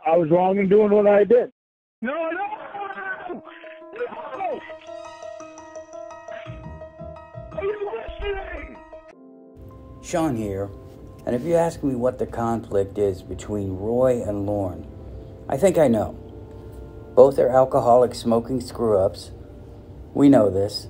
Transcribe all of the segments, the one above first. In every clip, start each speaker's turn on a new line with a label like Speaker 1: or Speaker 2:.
Speaker 1: I was wrong in doing what I did.
Speaker 2: No, no! No! Are you listening?
Speaker 3: Sean here, and if you ask me what the conflict is between Roy and Lorne, I think I know. Both are alcoholic smoking screw-ups. We know this.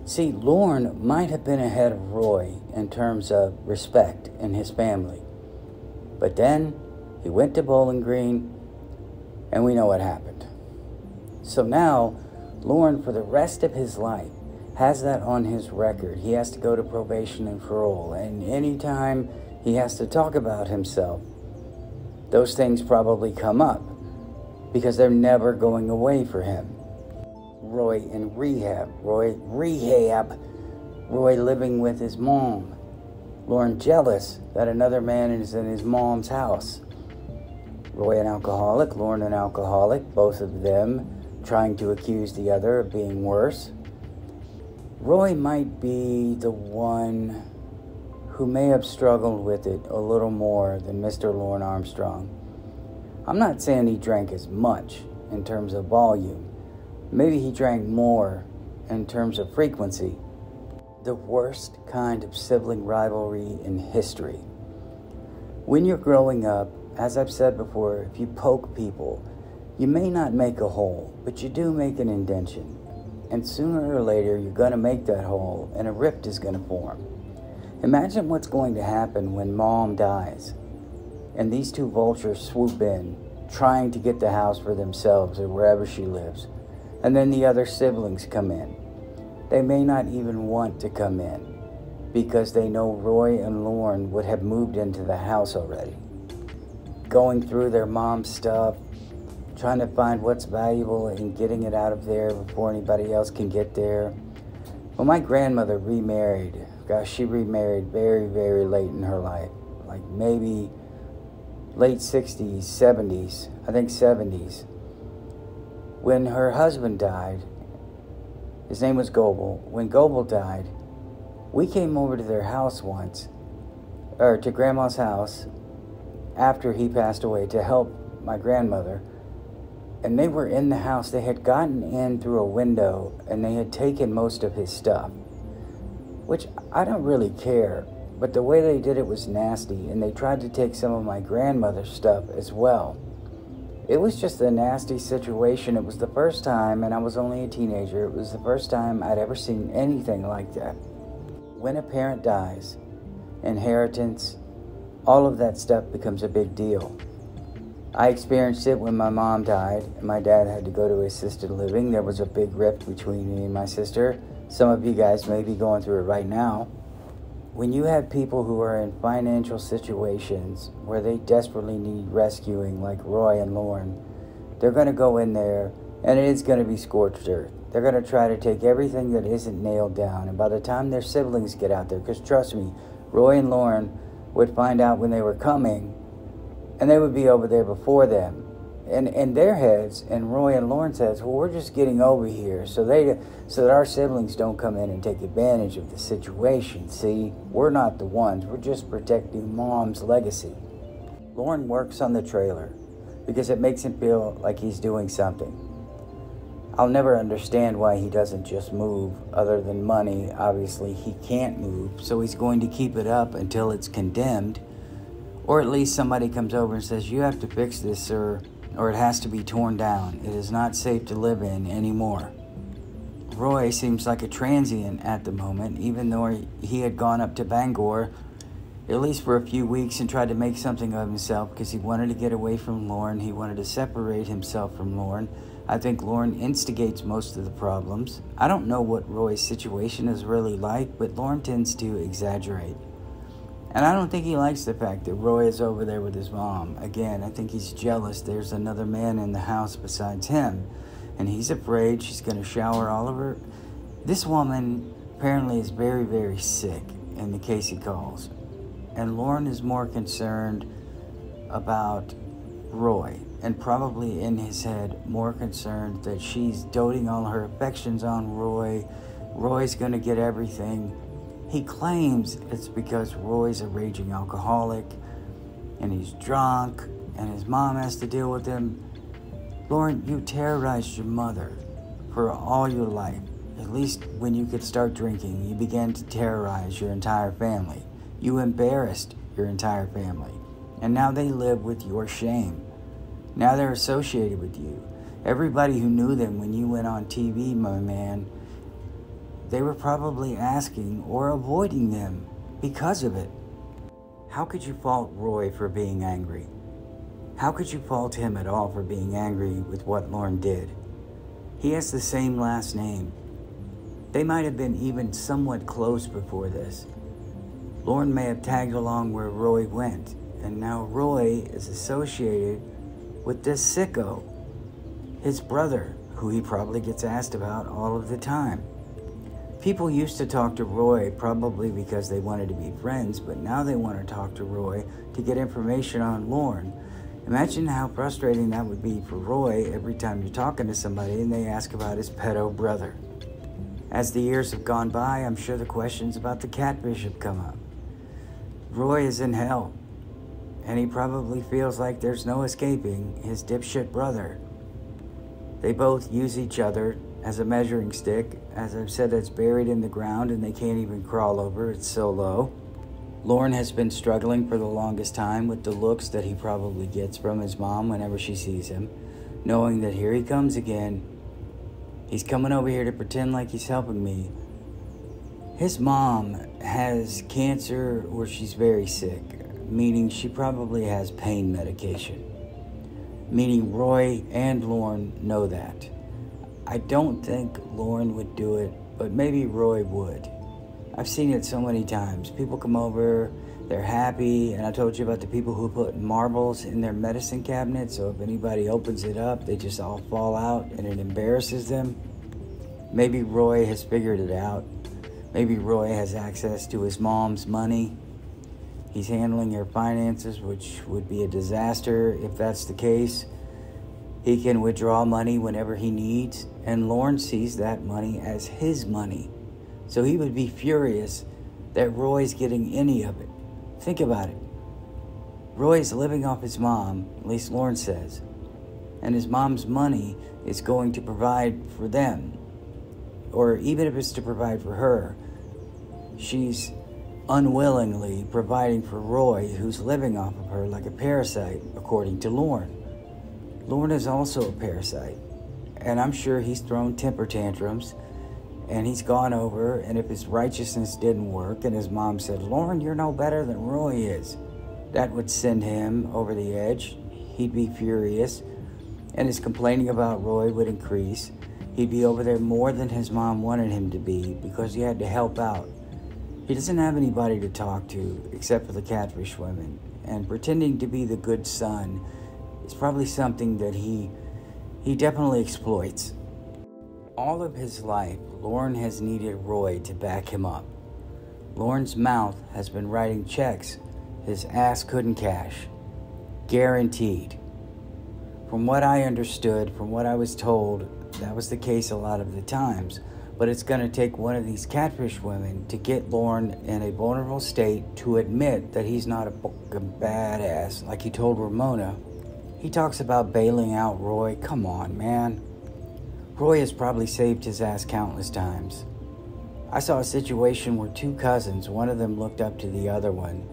Speaker 3: See, Lorne might have been ahead of Roy in terms of respect in his family. But then he went to Bowling Green, and we know what happened. So now, Lorne, for the rest of his life, has that on his record. He has to go to probation and parole, and anytime he has to talk about himself, those things probably come up because they're never going away for him. Roy in rehab, Roy living with his mom, Lorne jealous that another man is in his mom's house. Roy an alcoholic, Lorne an alcoholic, both of them trying to accuse the other of being worse. Roy might be the one who may have struggled with it a little more than Mr. Lorne Armstrong. I'm not saying he drank as much in terms of volume. Maybe he drank more in terms of frequency. The worst kind of sibling rivalry in history. When you're growing up, as I've said before, if you poke people, you may not make a hole, but you do make an indention. And sooner or later, you're going to make that hole, and a rift is going to form. Imagine what's going to happen when mom dies, and these two vultures swoop in, trying to get the house for themselves or wherever she lives, and then the other siblings come in. They may not even want to come in, because they know Roy and Lorne would have moved into the house already. Going through their mom's stuff, trying to find what's valuable and getting it out of there before anybody else can get there. Well, my grandmother remarried. Gosh, she remarried very, very late in her life. Like maybe late 60s, 70s, I think 70s. When her husband died, his name was Goebel. When Goebel died, we came over to their house once, or to Grandma's house, after he passed away to help my grandmother. And they were in the house. They had gotten in through a window and they had taken most of his stuff, which I don't really care, but the way they did it was nasty, and they tried to take some of my grandmother's stuff as well. It was just a nasty situation. It was the first time, and I was only a teenager, it was the first time I'd ever seen anything like that. When a parent dies, inheritance, all of that stuff becomes a big deal. I experienced it when my mom died and my dad had to go to assisted living. There was a big rift between me and my sister. Some of you guys may be going through it right now. When you have people who are in financial situations where they desperately need rescuing, like Roy and Lorne, they're going to go in there and it is going to be scorched earth. They're going to try to take everything that isn't nailed down. And by the time their siblings get out there, because trust me, Roy and Lorne would find out when they were coming, and they would be over there before them. And in their heads, and Roy and Lorne's heads, well, we're just getting over here so that our siblings don't come in and take advantage of the situation. See, we're not the ones. We're just protecting Mom's legacy. Lorne works on the trailer because it makes him feel like he's doing something. I'll never understand why he doesn't just move. Other than money, obviously he can't move, so he's going to keep it up until it's condemned. Or at least somebody comes over and says, you have to fix this, sir, or it has to be torn down. It is not safe to live in anymore. Roy seems like a transient at the moment, even though he had gone up to Bangor, at least for a few weeks, and tried to make something of himself because he wanted to get away from Lorne. He wanted to separate himself from Lorne. I think Lorne instigates most of the problems. I don't know what Roy's situation is really like, but Lorne tends to exaggerate. And I don't think he likes the fact that Roy is over there with his mom. Again, I think he's jealous there's another man in the house besides him. And he's afraid she's going to shower all of her. This woman apparently is very, very sick in the case he calls. And Lorne is more concerned about Roy. And probably in his head, more concerned that she's doting all her affections on Roy. Roy's going to get everything. He claims it's because Roy's a raging alcoholic and he's drunk and his mom has to deal with him. Lorne, you terrorized your mother for all your life. At least when you could start drinking, you began to terrorize your entire family. You embarrassed your entire family. And now they live with your shame. Now they're associated with you. Everybody who knew them when you went on TV, my man, they were probably asking or avoiding them because of it. How could you fault Roy for being angry? How could you fault him at all for being angry with what Lorne did? He has the same last name. They might have been even somewhat close before this. Lorne may have tagged along where Roy went, and now Roy is associated with this sicko, his brother, who he probably gets asked about all of the time. People used to talk to Roy probably because they wanted to be friends, but now they want to talk to Roy to get information on Lorne. Imagine how frustrating that would be for Roy every time you're talking to somebody and they ask about his pedo brother. As the years have gone by, I'm sure the questions about the catfish have come up. Roy is in hell, and he probably feels like there's no escaping his dipshit brother. They both use each other as a measuring stick. As I've said, that's buried in the ground and they can't even crawl over, it's so low. Lorne has been struggling for the longest time with the looks that he probably gets from his mom whenever she sees him, knowing that here he comes again. He's coming over here to pretend like he's helping me. His mom has cancer or she's very sick, meaning she probably has pain medication. Meaning Roy and Lorne know that. I don't think Lorne would do it, but maybe Roy would. I've seen it so many times. People come over, they're happy, and I told you about the people who put marbles in their medicine cabinet, so if anybody opens it up, they just all fall out and it embarrasses them. Maybe Roy has figured it out. Maybe Roy has access to his mom's money. He's handling her finances, which would be a disaster if that's the case. He can withdraw money whenever he needs, and Lorne sees that money as his money. So he would be furious that Roy's getting any of it. Think about it. Roy's living off his mom, at least Lorne says, and his mom's money is going to provide for them. Or even if it's to provide for her, she's unwillingly providing for Roy, who's living off of her like a parasite, according to Lorne. Lorne is also a parasite, and I'm sure he's thrown temper tantrums, and he's gone over, and if his righteousness didn't work, and his mom said, Lorne, you're no better than Roy is, that would send him over the edge. He'd be furious, and his complaining about Roy would increase. He'd be over there more than his mom wanted him to be because he had to help out. He doesn't have anybody to talk to except for the catfish women, and pretending to be the good son is probably something that he definitely exploits. All of his life, Lorne has needed Roy to back him up. Lorne's mouth has been writing checks his ass couldn't cash. Guaranteed. From what I understood, from what I was told, that was the case a lot of the times. But it's going to take one of these catfish women to get Lorne in a vulnerable state to admit that he's not a badass, like he told Ramona. He talks about bailing out Roy. Come on, man. Roy has probably saved his ass countless times. I saw a situation where two cousins, one of them looked up to the other one,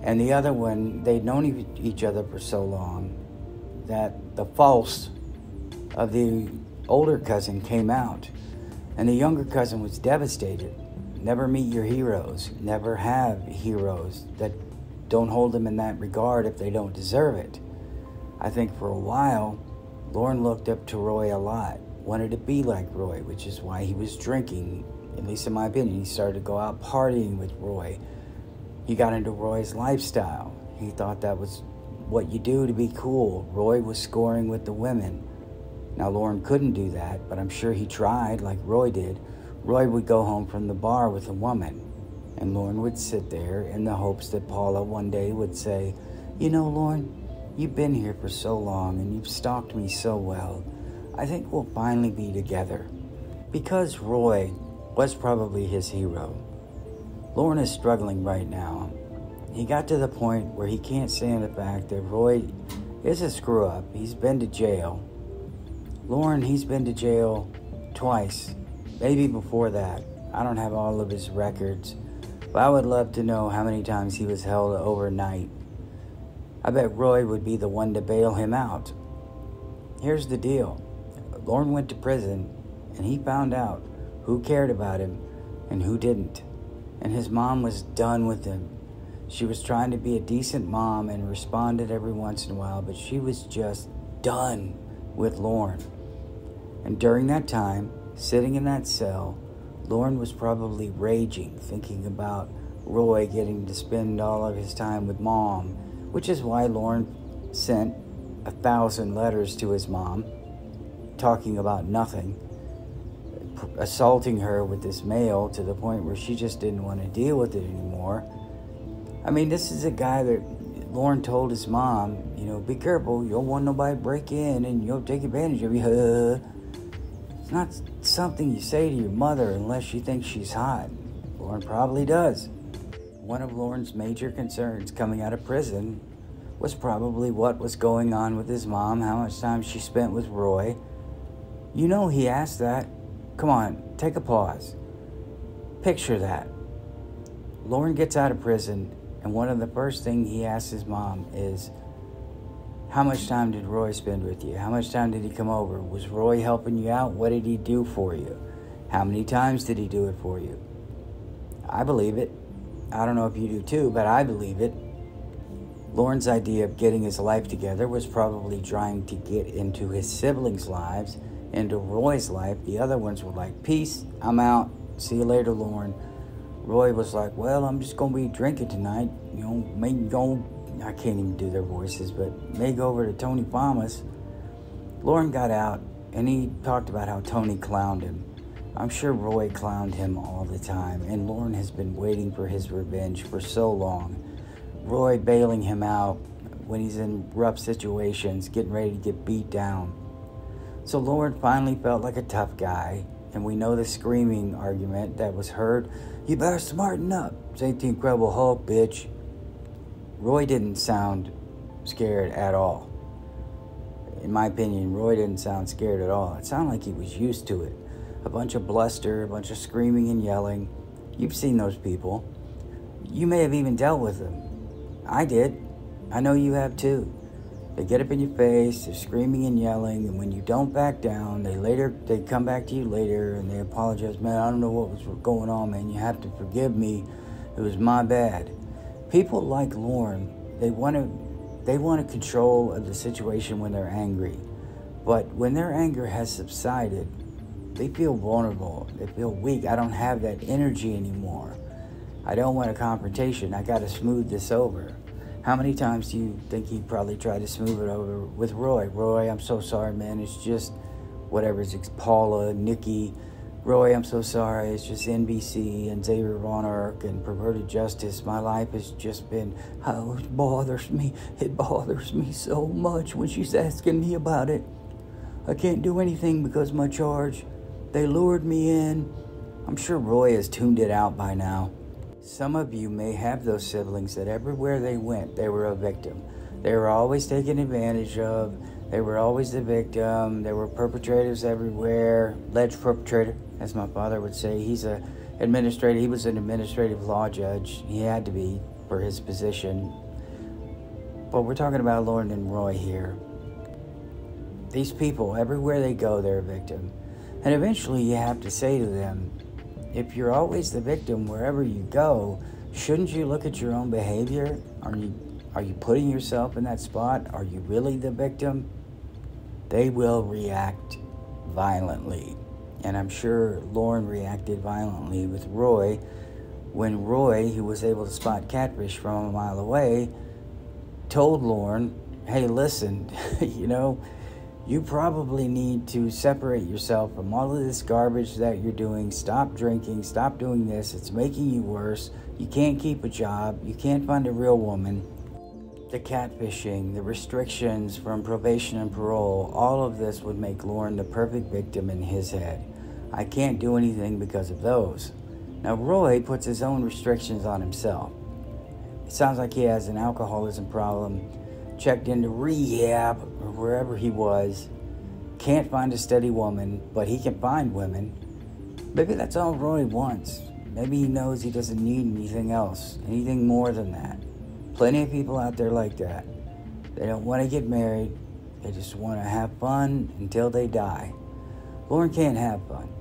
Speaker 3: and the other one, they'd known each other for so long that the faults of the older cousin came out, and the younger cousin was devastated. Never meet your heroes. Never have heroes that don't hold them in that regard if they don't deserve it. I think for a while, Lorne looked up to Roy a lot, wanted to be like Roy, which is why he was drinking. At least in my opinion, he started to go out partying with Roy. He got into Roy's lifestyle. He thought that was what you do to be cool. Roy was scoring with the women. Now, Lorne couldn't do that, but I'm sure he tried like Roy did. Roy would go home from the bar with a woman, and Lorne would sit there in the hopes that Paula one day would say, you know, Lorne, you've been here for so long and you've stalked me so well. I think we'll finally be together. Because Roy was probably his hero, Lorne is struggling right now. He got to the point where he can't stand the fact that Roy is a screw up. He's been to jail. Lorne, he's been to jail twice, maybe before that. I don't have all of his records, but I would love to know how many times he was held overnight. I bet Roy would be the one to bail him out. Here's the deal. Lorne went to prison, and he found out who cared about him and who didn't. And his mom was done with him. She was trying to be a decent mom and responded every once in a while, but she was just done with Lorne. And during that time, sitting in that cell, Lorne was probably raging, thinking about Roy getting to spend all of his time with Mom, which is why Lorne sent 1,000 letters to his mom, talking about nothing, assaulting her with this mail to the point where she just didn't want to deal with it anymore. I mean, this is a guy that Lorne told his mom, be careful, you don't want nobody to break in and you'll take advantage of you. It's not something you say to your mother unless she thinks she's hot. Lorne probably does. One of Lorne's major concerns coming out of prison was probably what was going on with his mom, how much time she spent with Roy. He asked that. Come on, take a pause. Picture that. Lorne gets out of prison, and one of the first things he asks his mom is, how much time did Roy spend with you? How much time did he come over? Was Roy helping you out? What did he do for you? How many times did he do it for you? I believe it. I don't know if you do too, but I believe it. Lorne's idea of getting his life together was probably trying to get into his siblings' lives, into Roy's life. The other ones were like, peace, I'm out. See you later, Lorne. Roy was like, well, I'm just going to be drinking tonight. Maybe go, I can't even do their voices, but may go over to Tony Palmer's. Lorne got out, and he talked about how Tony clowned him. I'm sure Roy clowned him all the time, and Lorne has been waiting for his revenge for so long. Roy bailing him out when he's in rough situations, getting ready to get beat down. So Lorne finally felt like a tough guy, and we know the screaming argument that was heard. You better smarten up. This ain't the Incredible Hulk, bitch. Roy didn't sound scared at all. In my opinion, Roy didn't sound scared at all. It sounded like he was used to it. A bunch of bluster, a bunch of screaming and yelling. You've seen those people. You may have even dealt with them. I did. I know you have too. They get up in your face, they're screaming and yelling, and when you don't back down, they come back to you later and they apologize. Man, I don't know what was going on, man. You have to forgive me. It was my bad. People like Lorne, they want to control of the situation when they're angry. But when their anger has subsided, they feel vulnerable. They feel weak. I don't have that energy anymore. I don't want a confrontation. I got to smooth this over. How many times do you think he probably tried to smooth it over with Roy? Roy, I'm so sorry, man. It's just whatever. It's Paula, Nikki. Roy, I'm so sorry. It's just NBC and Xavier Von Erck and perverted justice. My life has just been, oh, it bothers me. It bothers me so much when she's asking me about it. I can't do anything because of my charge. They lured me in. I'm sure Roy has tuned it out by now. Some of you may have those siblings that everywhere they went, they were a victim. They were always taken advantage of. They were always the victim. There were perpetrators everywhere. Alleged perpetrator, as my father would say. He was an administrative law judge. He had to be for his position. But we're talking about Lorne and Roy here. These people, everywhere they go, they're a victim. And eventually you have to say to them, if you're always the victim wherever you go, shouldn't you look at your own behavior? Are you putting yourself in that spot? Are you really the victim? They will react violently. And I'm sure Lorne reacted violently with Roy when Roy, who was able to spot catfish from a mile away, told Lorne, hey, listen, you probably need to separate yourself from all of this garbage that you're doing. Stop drinking. Stop doing this. It's making you worse. You can't keep a job. You can't find a real woman. The catfishing, the restrictions from probation and parole, all of this would make Lorne the perfect victim in his head. I can't do anything because of those. Now, Roy puts his own restrictions on himself. It sounds like he has an alcoholism problem. checked into rehab or wherever he was, can't find a steady woman, but he can find women. Maybe that's all Roy wants. Maybe he knows he doesn't need anything else, anything more than that. Plenty of people out there like that. They don't want to get married. They just want to have fun until they die. Lorne can't have fun.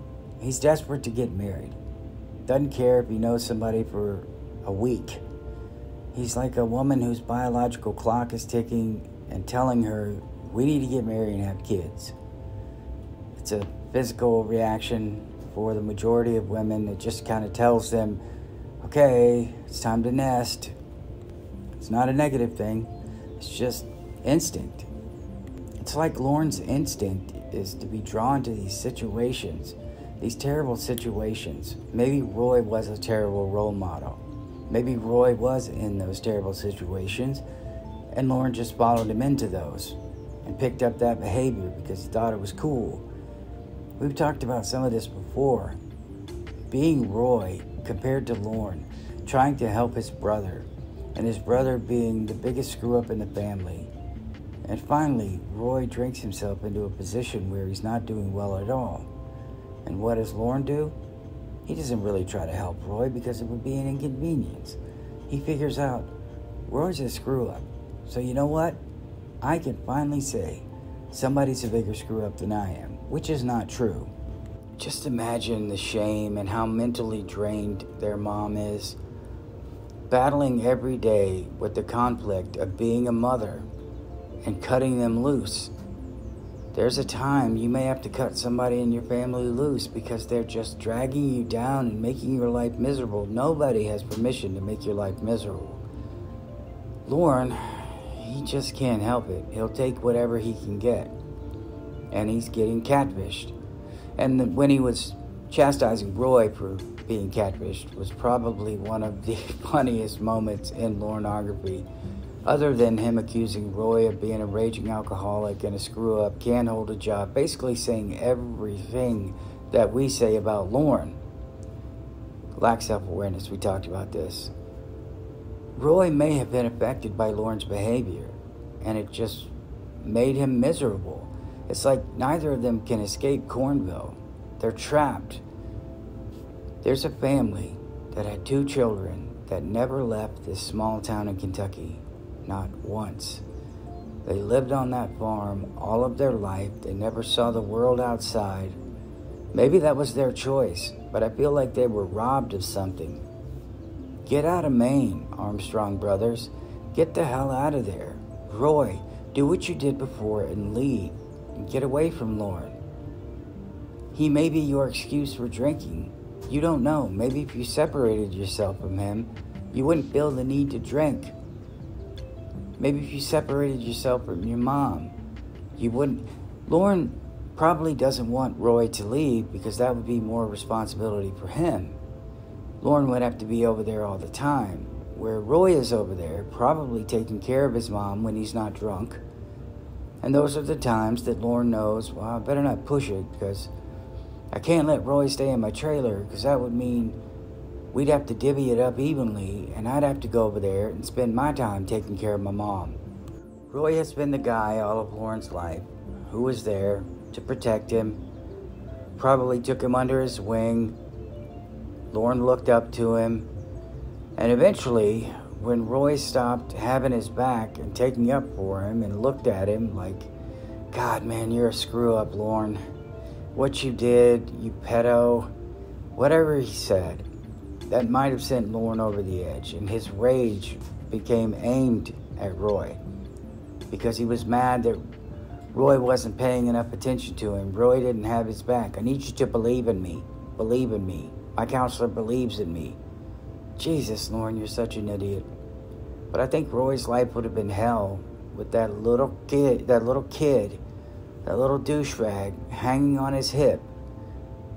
Speaker 3: He's desperate to get married. Doesn't care if he knows somebody for a week. He's like a woman whose biological clock is ticking and telling her, we need to get married and have kids. It's a physical reaction for the majority of women. It just kind of tells them, okay, it's time to nest. It's not a negative thing. It's just instinct. It's like Lorne's instinct is to be drawn to these situations, these terrible situations. Maybe Roy was a terrible role model. Maybe Roy was in those terrible situations, and Lorne just followed him into those and picked up that behavior because he thought it was cool. We've talked about some of this before. Being Roy compared to Lorne, trying to help his brother, and his brother being the biggest screw-up in the family. And finally, Roy drinks himself into a position where he's not doing well at all. And what does Lorne do? He doesn't really try to help Roy because it would be an inconvenience. He figures out, Roy's a screw-up. So you know what? I can finally say somebody's a bigger screw-up than I am, which is not true. Just imagine the shame and how mentally drained their mom is, battling every day with the conflict of being a mother and cutting them loose. There's a time you may have to cut somebody in your family loose because they're just dragging you down and making your life miserable. Nobody has permission to make your life miserable. Lorne, he just can't help it. He'll take whatever he can get. And he's getting catfished. And when he was chastising Roy for being catfished was probably one of the funniest moments in Lorneography. Other than him accusing Roy of being a raging alcoholic and a screw-up, can't hold a job, basically saying everything that we say about Lorne. Lack self-awareness, we talked about this. Roy may have been affected by Lorne's behavior, and it just made him miserable. It's like neither of them can escape Cornville. They're trapped. There's a family that had 2 children that never left this small town in Kentucky. Not once. They lived on that farm all of their life. They never saw the world outside. Maybe that was their choice, but I feel like they were robbed of something. Get out of Maine, Armstrong brothers. Get the hell out of there. Roy, do what you did before and leave. And get away from Lorne. He may be your excuse for drinking. You don't know. Maybe if you separated yourself from him, you wouldn't feel the need to drink. Maybe if you separated yourself from your mom, you wouldn't. Lorne probably doesn't want Roy to leave because that would be more responsibility for him. Lorne would have to be over there all the time, where Roy is over there, probably taking care of his mom when he's not drunk. And those are the times that Lorne knows, well, I better not push it because I can't let Roy stay in my trailer because that would mean we'd have to divvy it up evenly, and I'd have to go over there and spend my time taking care of my mom. Roy has been the guy all of Lorne's life who was there to protect him, probably took him under his wing. Lorne looked up to him, and eventually, when Roy stopped having his back and taking up for him and looked at him like, God, man, you're a screw-up, Lorne. What you did, you pedo, whatever he said, that might have sent Lorne over the edge, and his rage became aimed at Roy because he was mad that Roy wasn't paying enough attention to him. Roy didn't have his back. I need you to believe in me. Believe in me. My counselor believes in me. Jesus, Lorne, you're such an idiot. But I think Roy's life would have been hell with that little kid, that little douchebag hanging on his hip,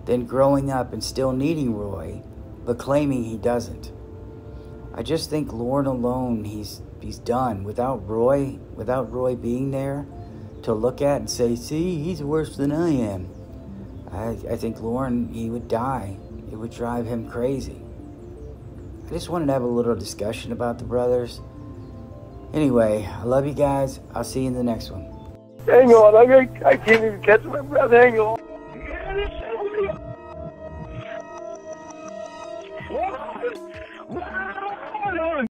Speaker 3: then growing up and still needing Roy, but claiming he doesn't. I just think Lorne alone, he's done. Without Roy being there to look at and say, see, he's worse than I am. I think Lorne, he would die. It would drive him crazy. I just wanted to have a little discussion about the brothers. Anyway, I love you guys. I'll see you in the next one.
Speaker 1: Hang on, I can't even catch my breath. Hang on.